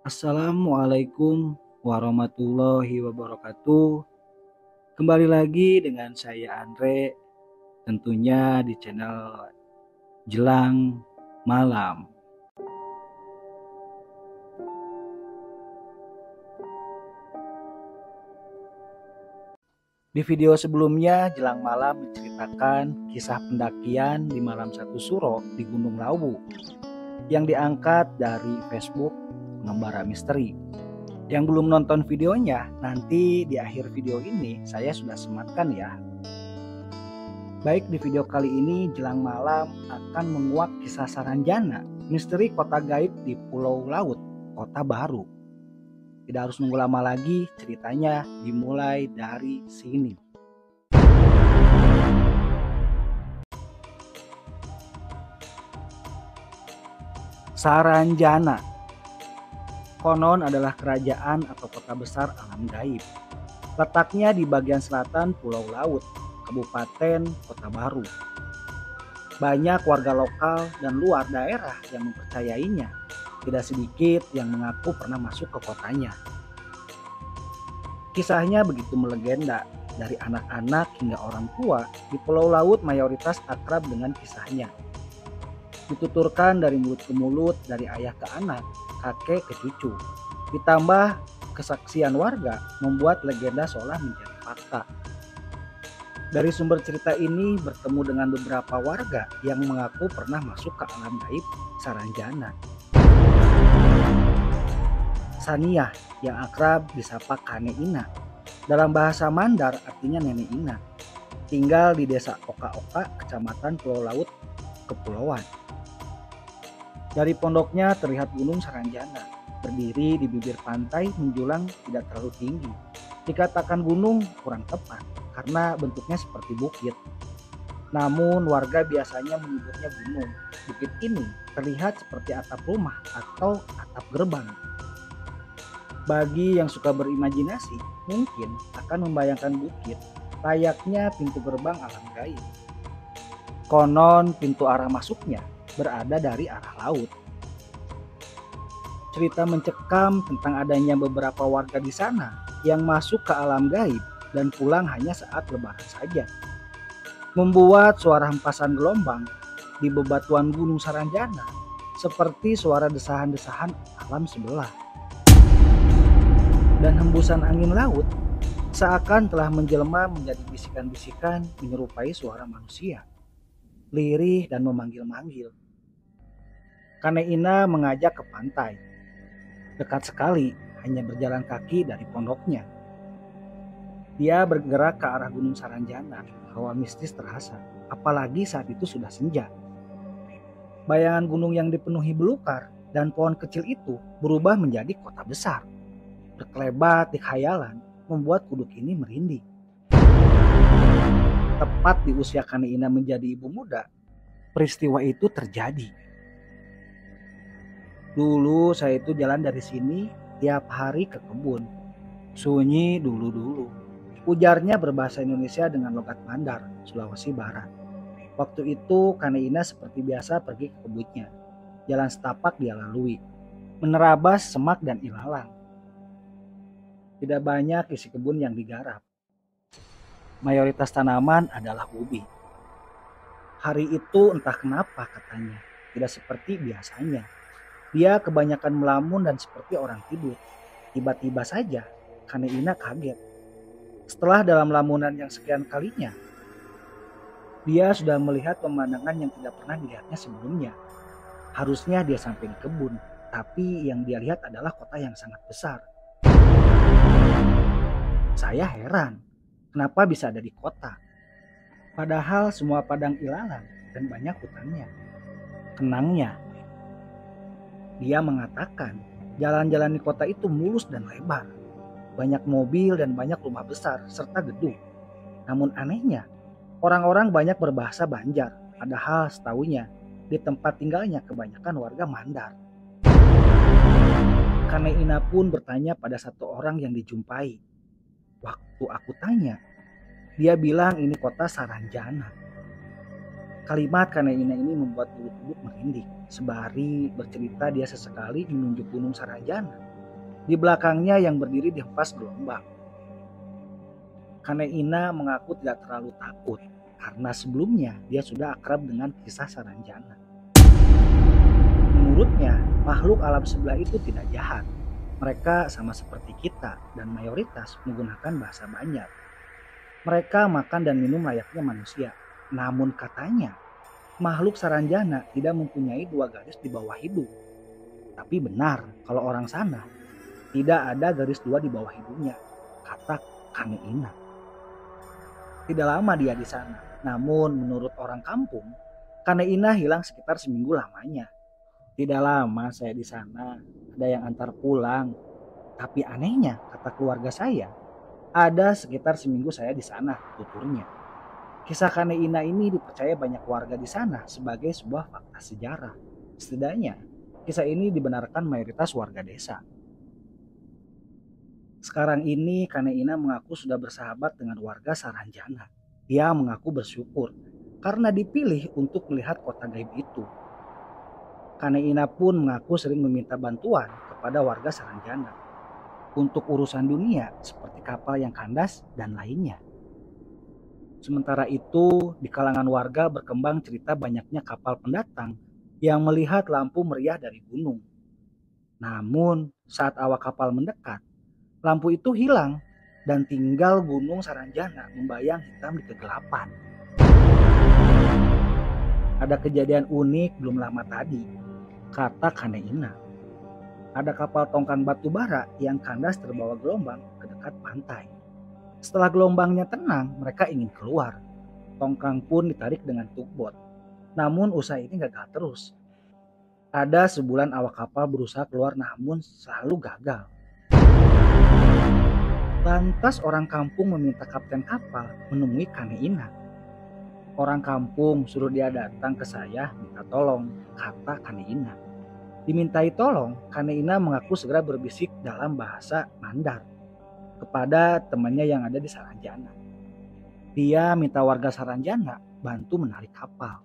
Assalamualaikum warahmatullahi wabarakatuh. Kembali lagi dengan saya Andre, tentunya di channel Jelang Malam. Di video sebelumnya, Jelang Malam menceritakan kisah pendakian di malam satu suro di Gunung Lawu yang diangkat dari Facebook Pengembara Misteri. Yang belum nonton videonya, nanti di akhir video ini saya sudah sematkan ya. Baik, di video kali ini Jelang Malam akan menguak kisah Saranjana, misteri kota gaib di Pulau Laut, Kota Baru. Tidak harus nunggu lama lagi, ceritanya dimulai dari sini. Saranjana konon adalah kerajaan atau kota besar alam gaib. Letaknya di bagian selatan Pulau Laut, Kabupaten Kota Baru. Banyak warga lokal dan luar daerah yang mempercayainya. Tidak sedikit yang mengaku pernah masuk ke kotanya. Kisahnya begitu melegenda, dari anak-anak hingga orang tua di Pulau Laut mayoritas akrab dengan kisahnya. Dituturkan dari mulut ke mulut, dari ayah ke anak, kakek ke cucu. Ditambah kesaksian warga membuat legenda seolah menjadi fakta. Dari sumber cerita ini bertemu dengan beberapa warga yang mengaku pernah masuk ke alam gaib Saranjana. Saniah yang akrab disapa Kane Ina, dalam bahasa Mandar artinya Nenek Ina, tinggal di desa Oka-Oka, kecamatan Pulau Laut, Kepulauan. Dari pondoknya terlihat gunung Saranjana, berdiri di bibir pantai menjulang tidak terlalu tinggi. Dikatakan gunung kurang tepat karena bentuknya seperti bukit. Namun warga biasanya menyebutnya gunung. Bukit ini terlihat seperti atap rumah atau atap gerbang. Bagi yang suka berimajinasi, mungkin akan membayangkan bukit layaknya pintu gerbang alam gaib. Konon pintu arah masuknya berada dari arah laut. Cerita mencekam tentang adanya beberapa warga di sana yang masuk ke alam gaib dan pulang hanya saat lebaran saja. Membuat suara hempasan gelombang di bebatuan Gunung Saranjana seperti suara desahan-desahan alam sebelah. Dan hembusan angin laut seakan telah menjelma menjadi bisikan-bisikan menyerupai suara manusia, lirih dan memanggil-manggil. Kane Ina mengajak ke pantai. Dekat sekali, hanya berjalan kaki dari pondoknya. Dia bergerak ke arah Gunung Saranjana. Hawa mistis terasa, apalagi saat itu sudah senja. Bayangan gunung yang dipenuhi belukar dan pohon kecil itu berubah menjadi kota besar. Berkelebat di khayalan membuat kuduk ini merinding. Tepat di usia Kane Ina menjadi ibu muda, peristiwa itu terjadi. Dulu saya itu jalan dari sini tiap hari ke kebun. Sunyi dulu-dulu. Ujarnya berbahasa Indonesia dengan logat Mandar, Sulawesi Barat. Waktu itu Kane Ina seperti biasa pergi ke kebunnya. Jalan setapak dia lalui, menerabas semak dan ilalang. Tidak banyak isi kebun yang digarap. Mayoritas tanaman adalah ubi. Hari itu entah kenapa katanya, tidak seperti biasanya. Dia kebanyakan melamun dan seperti orang tidur. Tiba-tiba saja Kane Ina kaget. Setelah dalam lamunan yang sekian kalinya, dia sudah melihat pemandangan yang tidak pernah dilihatnya sebelumnya. Harusnya dia sampai di kebun, tapi yang dia lihat adalah kota yang sangat besar. Saya heran, kenapa bisa ada di kota? Padahal semua padang ilalang dan banyak hutannya. Kenangnya, dia mengatakan jalan-jalan di kota itu mulus dan lebar. Banyak mobil dan banyak rumah besar serta gedung. Namun anehnya, orang-orang banyak berbahasa Banjar. Padahal setahunya di tempat tinggalnya kebanyakan warga Mandar. Kane Ina pun bertanya pada satu orang yang dijumpai. Waktu aku tanya, dia bilang ini kota Saranjana. Kalimat Kane Ina ini membuat bulu kuduk merinding. Sembari bercerita dia sesekali menunjuk Gunung Saranjana. Di belakangnya yang berdiri dihempas gelombang. Kane Ina mengaku tidak terlalu takut karena sebelumnya dia sudah akrab dengan kisah Saranjana. Menurutnya, makhluk alam sebelah itu tidak jahat. Mereka sama seperti kita dan mayoritas menggunakan bahasa Banjar. Mereka makan dan minum layaknya manusia. Namun katanya, makhluk Saranjana tidak mempunyai dua garis di bawah hidung. Tapi benar kalau orang sana tidak ada garis dua di bawah hidungnya, kata Kane Ina. Tidak lama dia di sana, namun menurut orang kampung, Kane Ina hilang sekitar seminggu lamanya. Tidak lama saya di sana, ada yang antar pulang. Tapi anehnya, kata keluarga saya, ada sekitar seminggu saya di sana, tuturnya. Kisah Kane Ina ini dipercaya banyak warga di sana sebagai sebuah fakta sejarah. Setidaknya, kisah ini dibenarkan mayoritas warga desa. Sekarang ini Kane Ina mengaku sudah bersahabat dengan warga Saranjana. Dia mengaku bersyukur karena dipilih untuk melihat kota gaib itu. Kane Ina pun mengaku sering meminta bantuan kepada warga Saranjana untuk urusan dunia seperti kapal yang kandas dan lainnya. Sementara itu, di kalangan warga berkembang cerita banyaknya kapal pendatang yang melihat lampu meriah dari gunung. Namun, saat awak kapal mendekat, lampu itu hilang dan tinggal gunung Saranjana membayang hitam di kegelapan. Ada kejadian unik belum lama tadi, kata Kane Ina. Ada kapal tongkang batu bara yang kandas terbawa gelombang ke dekat pantai. Setelah gelombangnya tenang, mereka ingin keluar. Tongkang pun ditarik dengan tugboat. Namun usaha ini gagal terus. Ada sebulan awak kapal berusaha keluar namun selalu gagal. Lantas orang kampung meminta kapten kapal menemui Kane Ina. Orang kampung suruh dia datang ke saya minta tolong, kata Kane Ina. Dimintai tolong, Kane Ina mengaku segera berbisik dalam bahasa Mandar kepada temannya yang ada di Saranjana. Dia minta warga Saranjana bantu menarik kapal.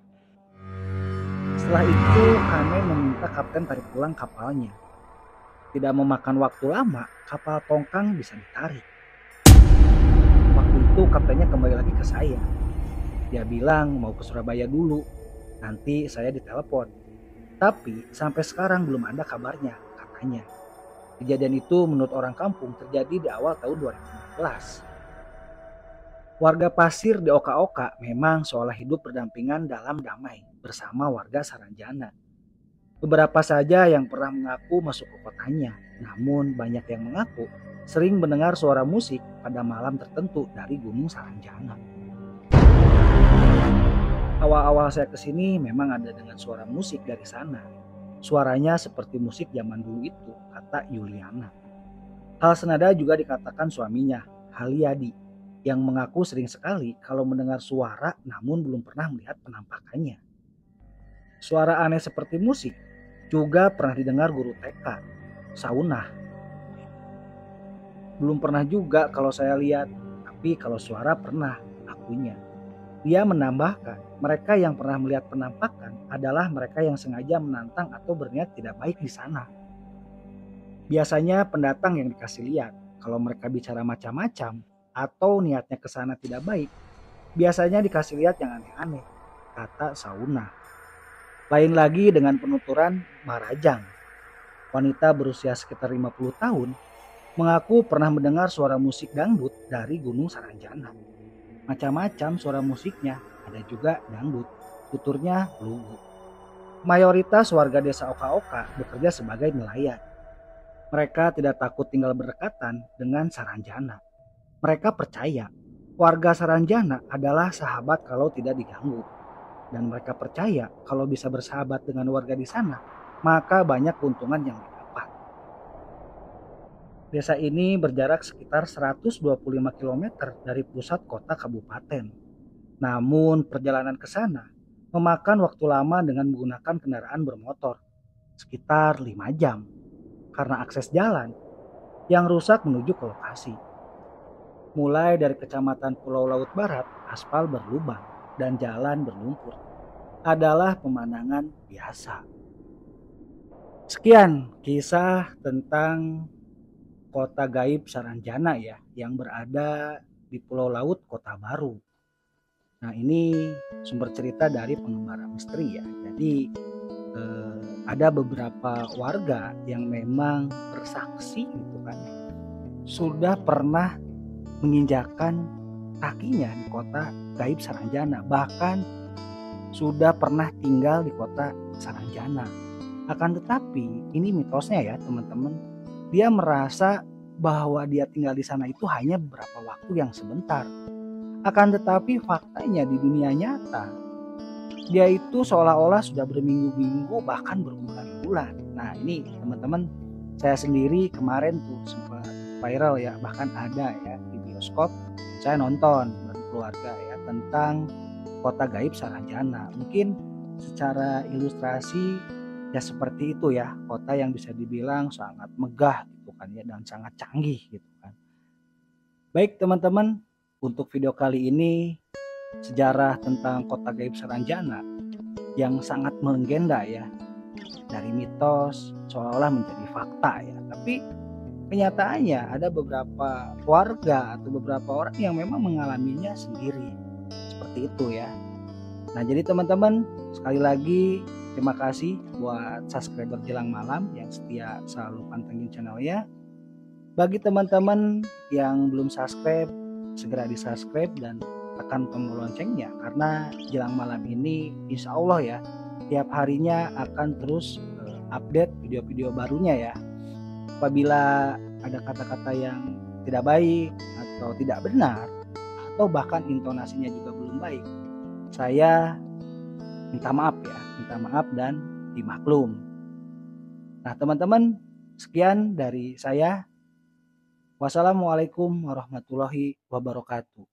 Setelah itu, Kane meminta kapten tarik pulang kapalnya. Tidak memakan waktu lama, kapal tongkang bisa ditarik. Waktu itu kaptennya kembali lagi ke saya. Dia bilang mau ke Surabaya dulu, nanti saya ditelepon. Tapi sampai sekarang belum ada kabarnya, katanya. Kejadian itu menurut orang kampung terjadi di awal tahun 2015. Warga pasir di Oka-Oka memang seolah hidup berdampingan dalam damai bersama warga Saranjana. Beberapa saja yang pernah mengaku masuk ke kotanya, namun banyak yang mengaku sering mendengar suara musik pada malam tertentu dari Gunung Saranjana. Awal-awal saya kesini memang ada dengan suara musik dari sana. Suaranya seperti musik zaman dulu itu, kata Yuliana. Hal senada juga dikatakan suaminya, Haliadi, yang mengaku sering sekali kalau mendengar suara namun belum pernah melihat penampakannya. Suara aneh seperti musik juga pernah didengar guru TK, Saunah. Belum pernah juga kalau saya lihat, tapi kalau suara pernah, akunya. Dia menambahkan, mereka yang pernah melihat penampakan adalah mereka yang sengaja menantang atau berniat tidak baik di sana. Biasanya pendatang yang dikasih lihat, kalau mereka bicara macam-macam atau niatnya ke sana tidak baik, biasanya dikasih lihat yang aneh-aneh, kata Sauna. Lain lagi dengan penuturan Marajang. Wanita berusia sekitar 50 tahun mengaku pernah mendengar suara musik dangdut dari Gunung Saranjana. Macam-macam suara musiknya, ada juga dangdut, tuturnya lugu. Mayoritas warga desa Oka-Oka bekerja sebagai nelayan. Mereka tidak takut tinggal berdekatan dengan Saranjana. Mereka percaya warga Saranjana adalah sahabat kalau tidak diganggu. Dan mereka percaya kalau bisa bersahabat dengan warga di sana, maka banyak keuntungan yang didapat. Desa ini berjarak sekitar 125 km dari pusat kota kabupaten. Namun perjalanan ke sana memakan waktu lama dengan menggunakan kendaraan bermotor, sekitar 5 jam. Karena akses jalan yang rusak menuju ke lokasi. Mulai dari kecamatan Pulau Laut Barat, aspal berlubang dan jalan berlumpur adalah pemandangan biasa. Sekian kisah tentang kota gaib Saranjana ya, yang berada di Pulau Laut Kota Baru. Nah, ini sumber cerita dari pengembara misteri ya. Jadi ada beberapa warga yang memang bersaksi gitu kan, sudah pernah menginjakan kakinya di kota gaib Saranjana, bahkan sudah pernah tinggal di kota Saranjana. Akan tetapi ini mitosnya ya teman-teman, dia merasa bahwa dia tinggal di sana itu hanya beberapa waktu yang sebentar. Akan tetapi faktanya di dunia nyata, dia itu seolah-olah sudah berminggu-minggu bahkan berbulan-bulan. Nah ini teman-teman, saya sendiri kemarin tuh sempat viral ya, bahkan ada ya di bioskop, saya nonton bareng keluarga ya tentang kota gaib Saranjana. Mungkin secara ilustrasi ya seperti itu ya, kota yang bisa dibilang sangat megah gitu kan ya, dan sangat canggih gitu kan. Baik teman-teman, untuk video kali ini sejarah tentang kota gaib Saranjana yang sangat melegenda ya, dari mitos seolah-olah menjadi fakta ya. Tapi kenyataannya ada beberapa warga atau beberapa orang yang memang mengalaminya sendiri. Seperti itu ya. Nah jadi teman-teman, sekali lagi terima kasih buat subscriber Jelang Malam yang setia selalu pantengin channelnya. Bagi teman-teman yang belum subscribe, segera di subscribe dan tekan tombol loncengnya, karena Jelang Malam ini insya Allah ya tiap harinya akan terus update video-video barunya ya. Apabila ada kata-kata yang tidak baik atau tidak benar, atau bahkan intonasinya juga belum baik, saya minta maaf ya, minta maaf dan dimaklum. Nah teman-teman, sekian dari saya. Wassalamualaikum warahmatullahi wabarakatuh.